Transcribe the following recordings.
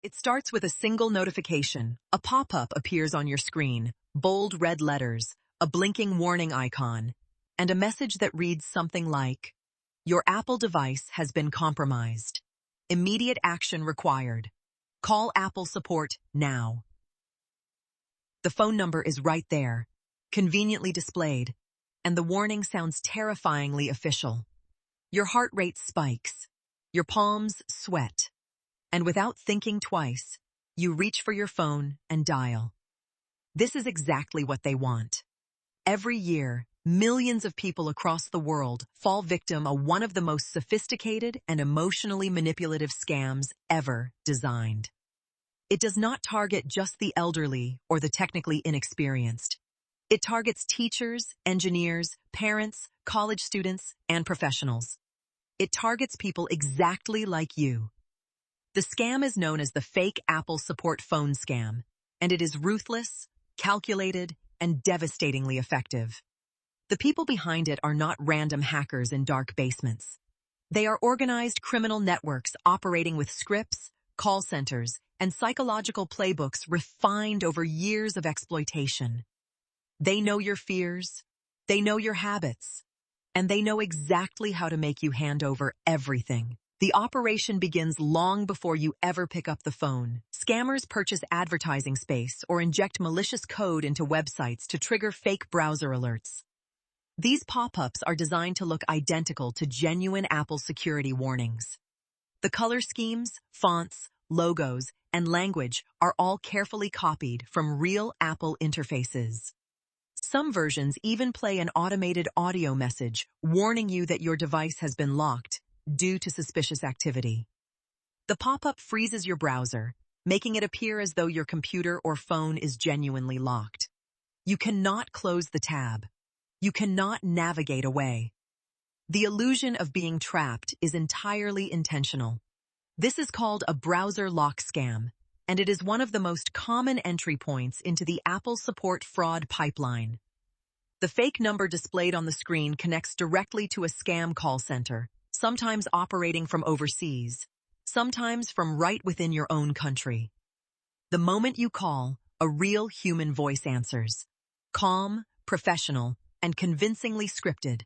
It starts with a single notification. A pop-up appears on your screen, bold red letters, a blinking warning icon, and a message that reads something like, "Your Apple device has been compromised. Immediate action required. Call Apple support now." The phone number is right there, conveniently displayed, and the warning sounds terrifyingly official. Your heart rate spikes, your palms sweat, and without thinking twice, you reach for your phone and dial. This is exactly what they want. Every year, millions of people across the world fall victim of one of the most sophisticated and emotionally manipulative scams ever designed. It does not target just the elderly or the technically inexperienced. It targets teachers, engineers, parents, college students, and professionals. It targets people exactly like you. The scam is known as the fake Apple support phone scam, and it is ruthless, calculated, and devastatingly effective. The people behind it are not random hackers in dark basements. They are organized criminal networks operating with scripts, call centers, and psychological playbooks refined over years of exploitation. They know your fears, they know your habits, and they know exactly how to make you hand over everything. The operation begins long before you ever pick up the phone. Scammers purchase advertising space or inject malicious code into websites to trigger fake browser alerts. These pop-ups are designed to look identical to genuine Apple security warnings. The color schemes, fonts, logos, and language are all carefully copied from real Apple interfaces. Some versions even play an automated audio message warning you that your device has been locked due to suspicious activity. The pop-up freezes your browser, making it appear as though your computer or phone is genuinely locked. You cannot close the tab. You cannot navigate away. The illusion of being trapped is entirely intentional. This is called a browser lock scam, and it is one of the most common entry points into the Apple support fraud pipeline. The fake number displayed on the screen connects directly to a scam call center, sometimes operating from overseas, sometimes from right within your own country. The moment you call, a real human voice answers, calm, professional, and convincingly scripted.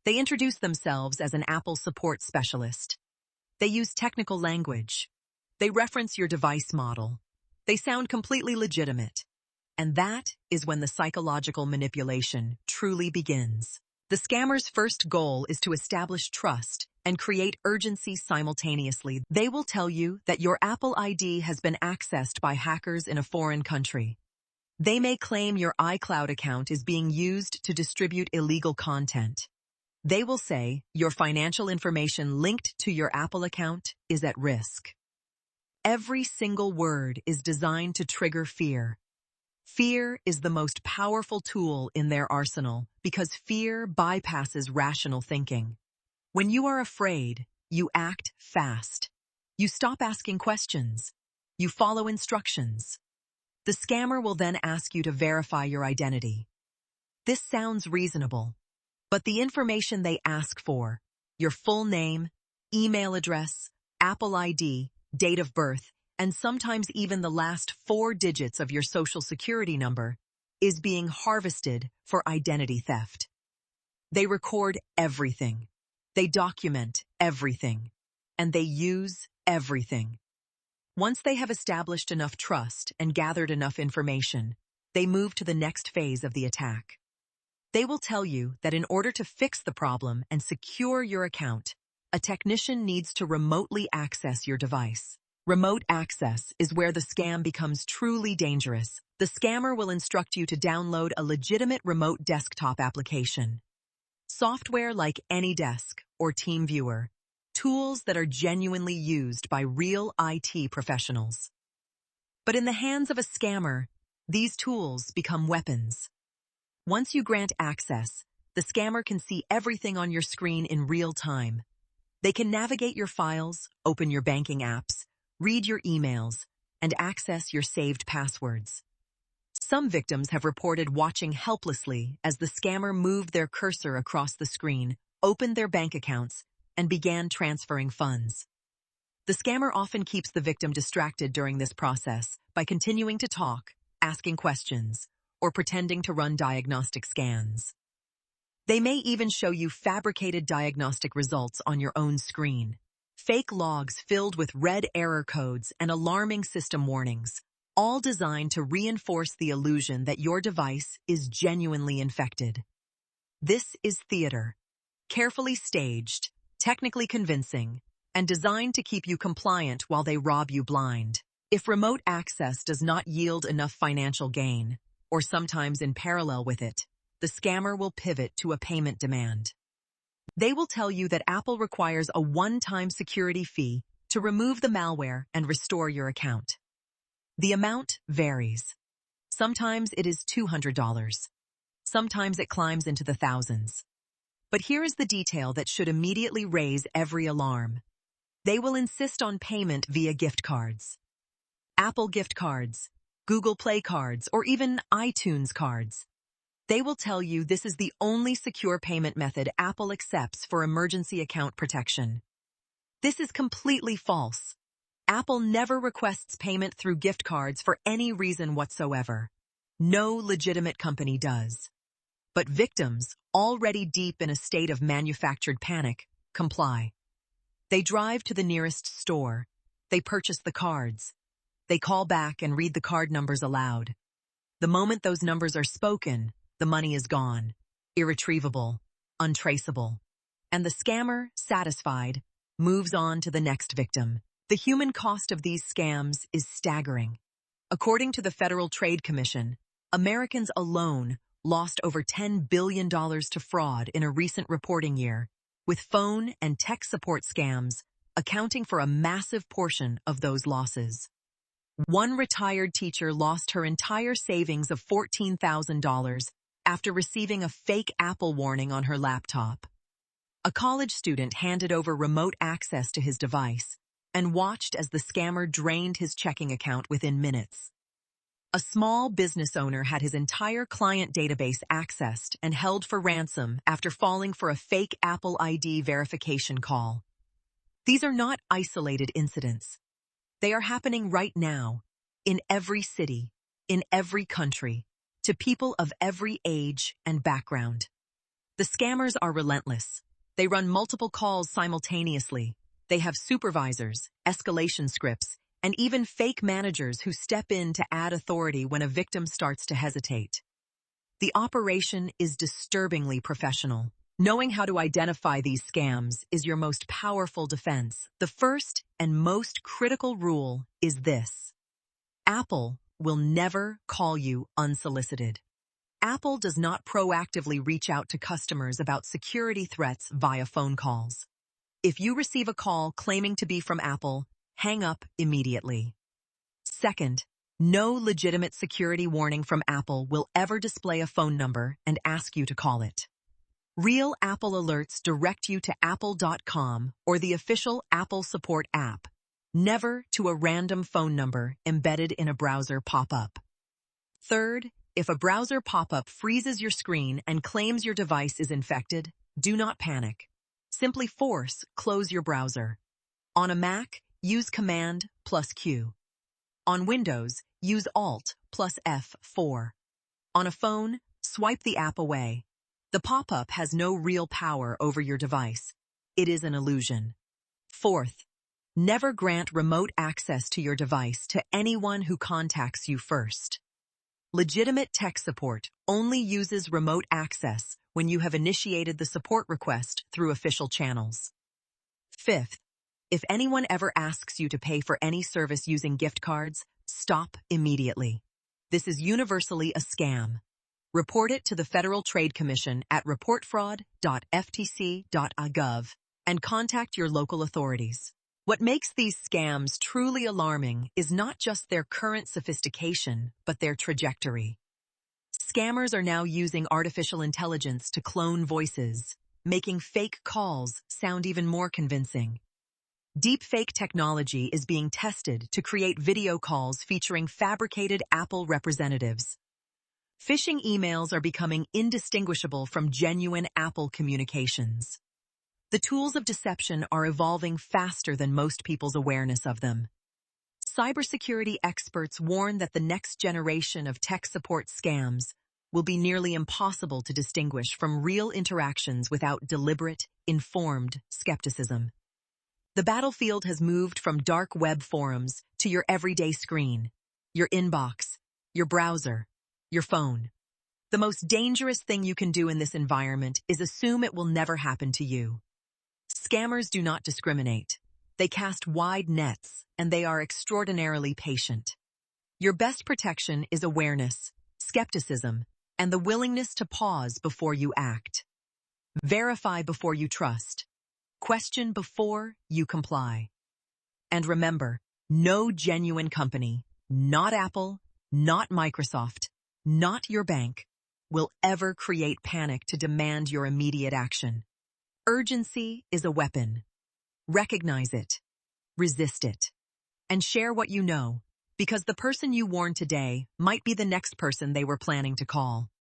They introduce themselves as an Apple support specialist. They use technical language. They reference your device model. They sound completely legitimate. And that is when the psychological manipulation truly begins. The scammer's first goal is to establish trust and create urgency simultaneously. They will tell you that your Apple ID has been accessed by hackers in a foreign country. They may claim your iCloud account is being used to distribute illegal content. They will say your financial information linked to your Apple account is at risk. Every single word is designed to trigger fear. Fear is the most powerful tool in their arsenal because fear bypasses rational thinking. When you are afraid, you act fast. You stop asking questions. You follow instructions. The scammer will then ask you to verify your identity. This sounds reasonable, but the information they ask for, your full name, email address, Apple ID, date of birth, and sometimes even the last 4 digits of your social security number, is being harvested for identity theft. They record everything. They document everything. And they use everything. Once they have established enough trust and gathered enough information, they move to the next phase of the attack. They will tell you that in order to fix the problem and secure your account, a technician needs to remotely access your device. Remote access is where the scam becomes truly dangerous. The scammer will instruct you to download a legitimate remote desktop application. Software like AnyDesk or TeamViewer, tools that are genuinely used by real IT professionals. But in the hands of a scammer, these tools become weapons. Once you grant access, the scammer can see everything on your screen in real time. They can navigate your files, open your banking apps, read your emails, and access your saved passwords. Some victims have reported watching helplessly as the scammer moved their cursor across the screen, opened their bank accounts, and began transferring funds. The scammer often keeps the victim distracted during this process by continuing to talk, asking questions, or pretending to run diagnostic scans. They may even show you fabricated diagnostic results on your own screen. Fake logs filled with red error codes and alarming system warnings, all designed to reinforce the illusion that your device is genuinely infected. This is theater, carefully staged, technically convincing, and designed to keep you compliant while they rob you blind. If remote access does not yield enough financial gain, or sometimes in parallel with it, the scammer will pivot to a payment demand. They will tell you that Apple requires a one-time security fee to remove the malware and restore your account. The amount varies. Sometimes it is $200. Sometimes it climbs into the thousands. But here is the detail that should immediately raise every alarm. They will insist on payment via gift cards. Apple gift cards, Google Play cards, or even iTunes cards. They will tell you this is the only secure payment method Apple accepts for emergency account protection. This is completely false. Apple never requests payment through gift cards for any reason whatsoever. No legitimate company does. But victims, already deep in a state of manufactured panic, comply. They drive to the nearest store. They purchase the cards. They call back and read the card numbers aloud. The moment those numbers are spoken, the money is gone, irretrievable, untraceable. And the scammer, satisfied, moves on to the next victim. The human cost of these scams is staggering. According to the Federal Trade Commission, Americans alone lost over $10 billion to fraud in a recent reporting year, with phone and tech support scams accounting for a massive portion of those losses. One retired teacher lost her entire savings of $14,000 after receiving a fake Apple warning on her laptop. A college student handed over remote access to his device and watched as the scammer drained his checking account within minutes. A small business owner had his entire client database accessed and held for ransom after falling for a fake Apple ID verification call. These are not isolated incidents. They are happening right now, in every city, in every country, to people of every age and background. The scammers are relentless. They run multiple calls simultaneously. They have supervisors, escalation scripts, and even fake managers who step in to add authority when a victim starts to hesitate. The operation is disturbingly professional. Knowing how to identify these scams is your most powerful defense. The first and most critical rule is this: Apple will never call you unsolicited. Apple does not proactively reach out to customers about security threats via phone calls. If you receive a call claiming to be from Apple, hang up immediately. Second, no legitimate security warning from Apple will ever display a phone number and ask you to call it. Real Apple alerts direct you to apple.com or the official Apple support app, never to a random phone number embedded in a browser pop-up. Third, if a browser pop-up freezes your screen and claims your device is infected, do not panic. Simply close your browser. On a Mac, use Command plus Q. On Windows, use Alt plus F4. On a phone, swipe the app away. The pop-up has no real power over your device. It is an illusion. Fourth, never grant remote access to your device to anyone who contacts you first. Legitimate tech support only uses remote access when you have initiated the support request through official channels. Fifth, if anyone ever asks you to pay for any service using gift cards, stop immediately. This is universally a scam. Report it to the Federal Trade Commission at reportfraud.ftc.gov and contact your local authorities. What makes these scams truly alarming is not just their current sophistication, but their trajectory. Scammers are now using artificial intelligence to clone voices, making fake calls sound even more convincing. Deepfake technology is being tested to create video calls featuring fabricated Apple representatives. Phishing emails are becoming indistinguishable from genuine Apple communications. The tools of deception are evolving faster than most people's awareness of them. Cybersecurity experts warn that the next generation of tech support scams will be nearly impossible to distinguish from real interactions without deliberate, informed skepticism. The battlefield has moved from dark web forums to your everyday screen, your inbox, your browser, your phone. The most dangerous thing you can do in this environment is assume it will never happen to you. Scammers do not discriminate. They cast wide nets, and they are extraordinarily patient. Your best protection is awareness, skepticism, and the willingness to pause before you act. Verify before you trust. Question before you comply. And remember, no genuine company, not Apple, not Microsoft, not your bank, will ever create panic to demand your immediate action. Urgency is a weapon. Recognize it, resist it, and share what you know, because the person you warn today might be the next person they were planning to call.